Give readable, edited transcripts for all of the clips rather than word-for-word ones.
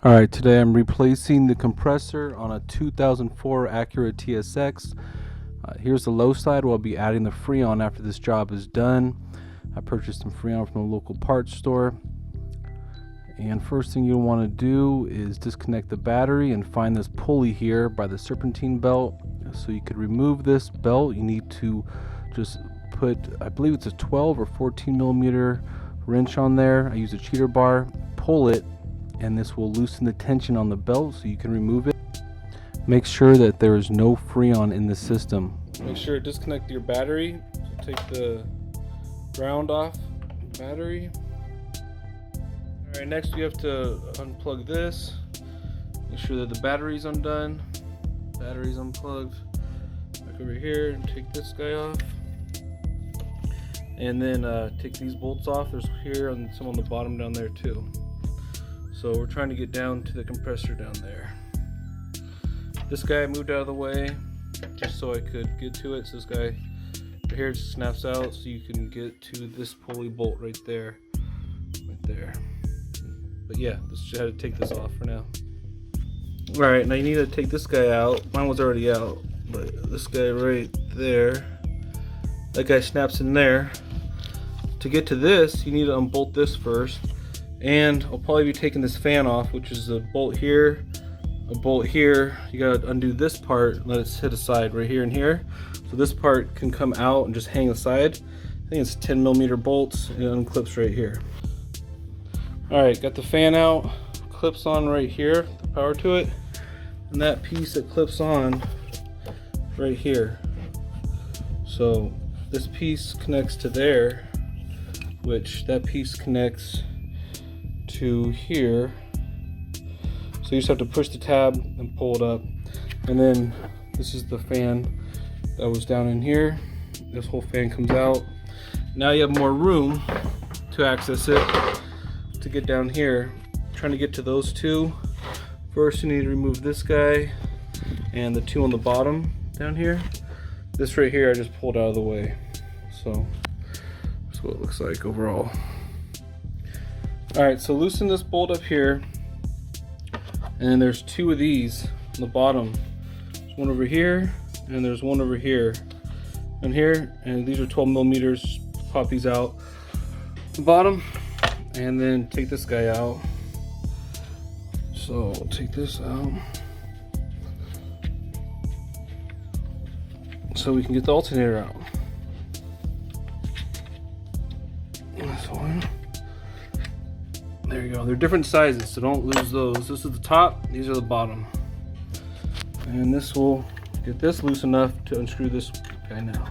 Alright, today I'm replacing the compressor on a 2004 Acura TSX. Here's the low side. We'll be adding the Freon after this job is done. I purchased some Freon from a local parts store. And first thing you'll want to do is disconnect the battery and find this pulley here by the serpentine belt. So you could remove this belt. You need to just put, I believe it's a 12 or 14 millimeter wrench on there. I use a cheater bar, pull it, and this will loosen the tension on the belt so you can remove it. Make sure that there is no Freon in the system. Make sure to disconnect your battery. So take the ground off the battery. Alright, next you have to unplug this. Make sure that the battery's undone. Battery's unplugged. Back over here and take this guy off. And then take these bolts off. There's here and some on the bottom down there too. So we're trying to get down to the compressor down there. This guy moved out of the way just so I could get to it. So this guy right here just snaps out so you can get to this pulley bolt right there. Right there. But yeah, let's just have to take this off for now. Alright, now you need to take this guy out. Mine was already out, but this guy right there, that guy snaps in there. To get to this, you need to unbolt this first. And I'll probably be taking this fan off, which is a bolt here, a bolt here. You gotta undo this part and let it sit aside right here and here. So this part can come out and just hang aside. I think it's 10 millimeter bolts and it unclips right here. Alright, got the fan out, clips on right here, the power to it. And that piece that clips on right here. So this piece connects to there, which that piece connects to here. So you just have to push the tab and pull it up. And then this is the fan that was down in here. This whole fan comes out. Now you have more room to access it to get down here. Trying to get to those two. First you need to remove this guy and the two on the bottom down here. This right here I just pulled out of the way. So that's what it looks like overall. Alright, so loosen this bolt up here, and then there's two of these on the bottom. There's one over here, and there's one over here. And here, and these are 12 millimeters. Pop these out the bottom, and then take this guy out. So we'll take this out, so we can get the alternator out. This one. There you go. They're different sizes, so don't lose those. This is the top, these are the bottom. And this will get this loose enough to unscrew this guy now.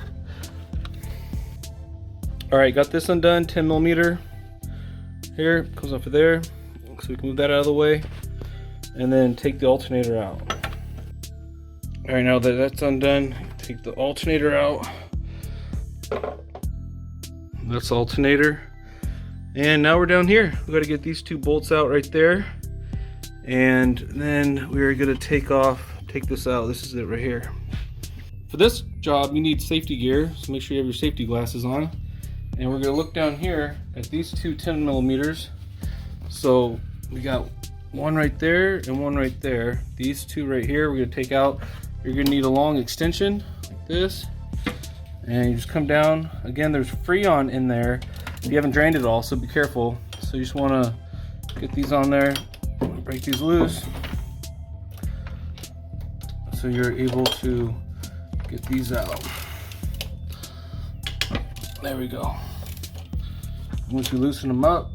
Alright, got this undone, 10 millimeter. Here, comes off of there. So we can move that out of the way. And then take the alternator out. Alright, now that that's undone, take the alternator out. That's the alternator. And now we're down here. We got to get these two bolts out right there. And then we're going to take this out. This is it right here. For this job, you need safety gear. So make sure you have your safety glasses on. And we're going to look down here at these two 10 millimeters. So we got one right there and one right there. These two right here, we're going to take out. You're going to need a long extension like this. And you just come down. Again, there's Freon in there. You haven't drained it all, so be careful. So you just want to get these on there, break these loose, so you're able to get these out. There we go. Once you loosen them up,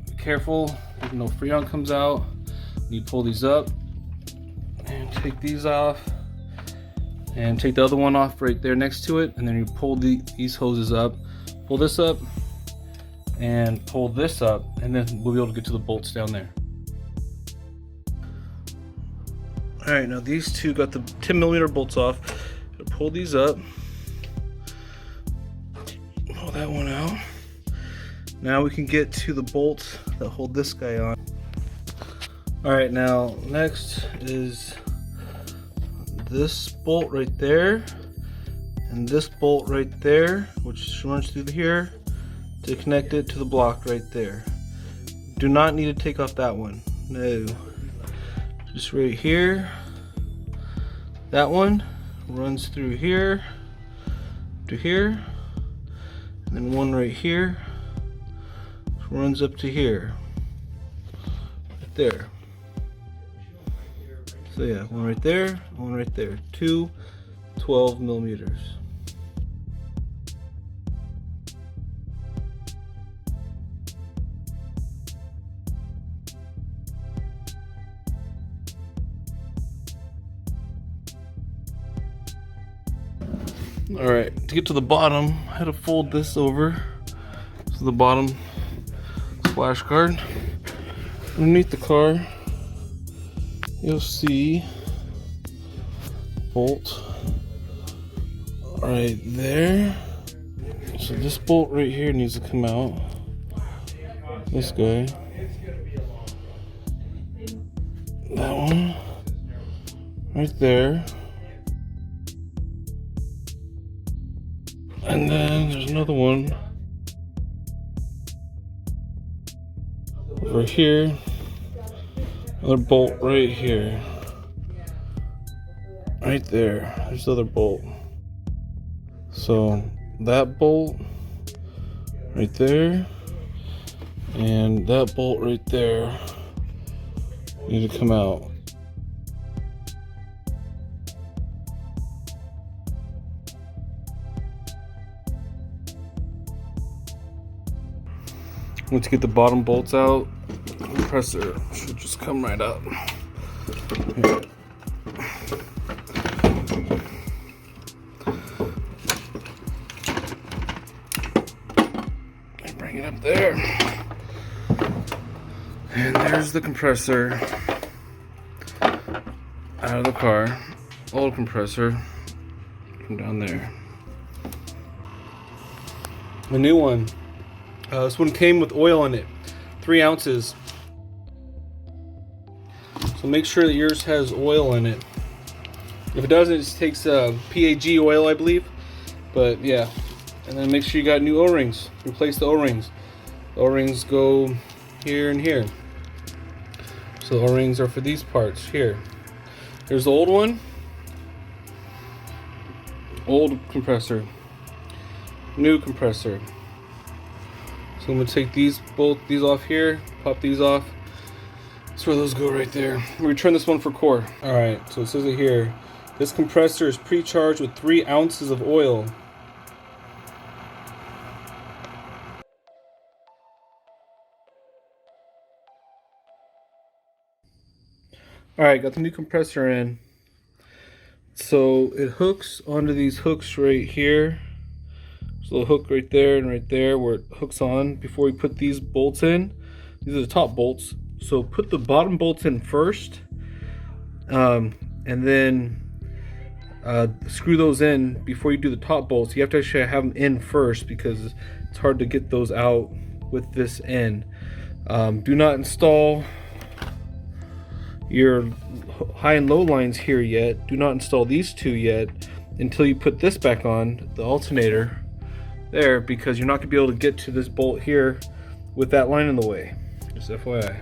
be careful, no Freon comes out. You pull these up and take these off, and take the other one off right there next to it, and then you pull these hoses up, pull this up, and pull this up, and then we'll be able to get to the bolts down there. Alright, now these two got the 10 millimeter bolts off. Pull these up, pull that one out. Now we can get to the bolts that hold this guy on. Alright, now next is this bolt right there and this bolt right there, which runs through here to connect it to the block right there. Do not need to take off that one. No. Just right here. That one runs through here to here. And then one right here runs up to here. Right there. So yeah, one right there, one right there. Two 12 millimeters. All right, to get to the bottom, I had to fold this over. So the bottom splash guard. Underneath the car, you'll see bolt right there. So this bolt right here needs to come out. This guy. That one. Right there. And then there's another one over here. Another bolt right here. Right there. There's the other bolt. So that bolt right there and that bolt right there need to come out. Once you get the bottom bolts out, the compressor should just come right out. Here. Bring it up there. And there's the compressor out of the car. Old compressor from down there. The new one. This one came with oil in it, 3 ounces. So make sure that yours has oil in it. If it doesn't, it just takes PAG oil, I believe. But yeah, and then make sure you got new O-rings. Replace the O-rings. The O-rings go here and here. So the O-rings are for these parts here. Here's the old one. Old compressor. New compressor. So I'm gonna take these off here, pop these off. That's where those go right there. We return this one for core. All right, so it says it here. This compressor is pre-charged with 3 ounces of oil. All right, got the new compressor in. So it hooks onto these hooks right here. So the hook right there and right there where it hooks on before we put these bolts in. These are the top bolts. So put the bottom bolts in first, and then screw those in before you do the top bolts. You have to actually have them in first because it's hard to get those out with this in. Do not install your high and low lines here yet. Do not install these two yet until you put this back on, the alternator there, because you're not going to be able to get to this bolt here with that line in the way. Just FYI.